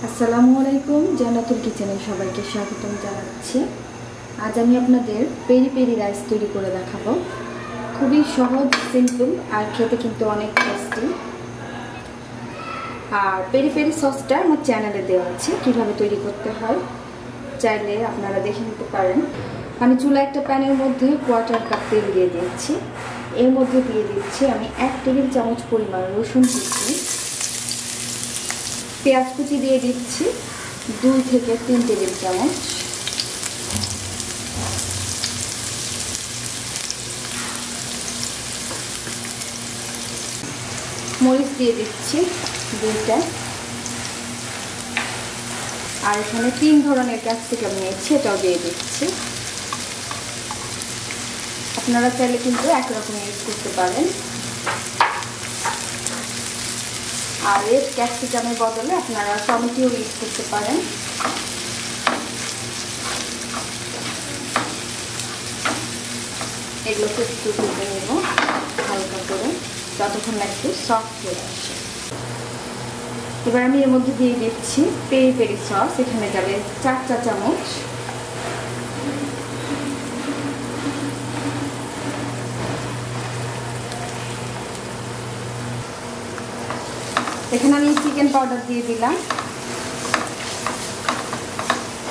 আসসালামু আলাইকুম, জান্নাতুল কিচেনে সবাইকে স্বাগতম জানাচ্ছি। আজ আমি আপনাদের পেরি পেরি রাইস তৈরি করে দেখাবো। খুবই সহজ, সিম্পল আর খেতে কিন্তু অনেক টেস্টি। আর পেরি পেরি সসটা আমার চ্যানেলে দেওয়া আছে, কীভাবে তৈরি করতে হয় চাইলে আপনারা দেখে নিতে পারেন। আমি চুলা একটা প্যানের মধ্যে 1/4 কাপ তেল দিয়ে দিচ্ছি। এর মধ্যে দিয়ে দিচ্ছি আমি 1 টেবিল চামচ পরিমাণ রসুন কুচি, পেঁয়াজ কুচি দিয়ে দিচ্ছি 2 থেকে 3 টেবিল চামচ, মরিচ দিয়ে দিচ্ছি 2টা, আর এখানে 3 ধরনের ক্যাপসিকাম নিয়েছি, এটাও দিয়ে দিচ্ছি। আপনারা চাইলে কিন্তু একরকম ইউজ করতে পারেন, আর এর ক্যাপসিকামের বদলে আপনারা টমেটোও ইউজ করতে পারেন। এগুলোকে একটু ভেজে নেব হালকা করে, যতক্ষণ না একটু সফট হয়ে আসে। এবার আমি এর মধ্যে দিয়ে দিচ্ছি পেরি পেরি সস, এখানে যাবে 4 চা চামচ। এখানে আমি চিকেন পাউডার দিয়ে দিলাম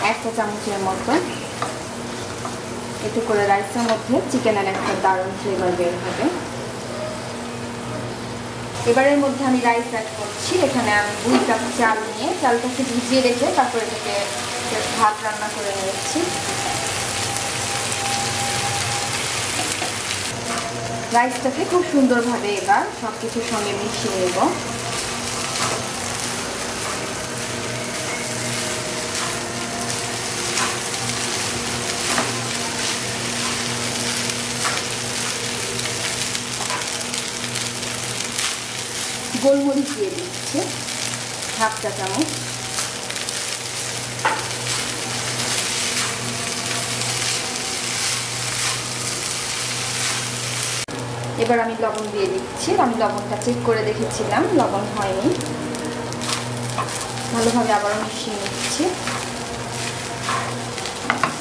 1 চা চামচের মতো। এতে করে রাইসের মধ্যে চিকেনের একটা দারুণ ফ্লেভার বের হবে। এবারের মধ্যে আমি রাইস অ্যাড করছি। এখানে আমি 2 কাপ চাল নিয়ে চালটাকে ভিজিয়ে রেখে তারপর এটাকে ভাত রান্না করে নিয়েছি। রাইসটাকে খুব সুন্দরভাবে এবার সব কিছুর সঙ্গে মিশিয়ে নেব। গোলমরিচ দিয়ে দিচ্ছে 1/2 চা চামচ, এবার আমি লবণ দিয়ে দিচ্ছি। আমি লবণটা চেক করে দেখেছিলাম, লবণ হয়নি। ভালোভাবে আবারও মিশিয়ে নিচ্ছি।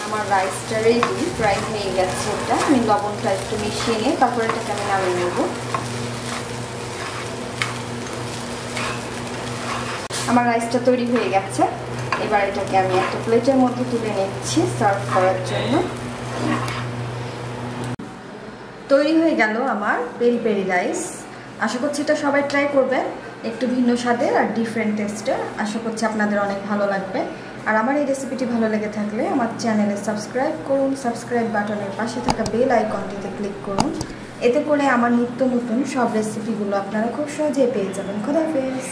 আমার রাইসটা রেডি, প্রায় হয়ে গেছে। এটা আমি লবণটা একটু মিশিয়ে নিয়ে তারপর এটাকে আমি নামিয়ে নেব। আমার রাইসটা তৈরি হয়ে গেছে। এবার এটাকে আমি একটা প্লেটের মধ্যে তুলে নিচ্ছি সার্ভ করার জন্য। তৈরি হয়ে গেল আমার পেরি পেরি রাইস। আশা করছি এটা সবাই ট্রাই করবেন, একটু ভিন্ন স্বাদের আর ডিফারেন্ট টেস্টের। আশা করছি আপনাদের অনেক ভালো লাগবে। আর আমার এই রেসিপিটি ভালো লেগে থাকলে আমার চ্যানেলে সাবস্ক্রাইব করুন। সাবস্ক্রাইব বাটনের পাশে থাকা বেল আইকনটিতে ক্লিক করুন। এতে করে আমার নিত্য নতুন সব রেসিপিগুলো আপনারা খুব সহজেই পেয়ে যাবেন। খোদা হাফেজ।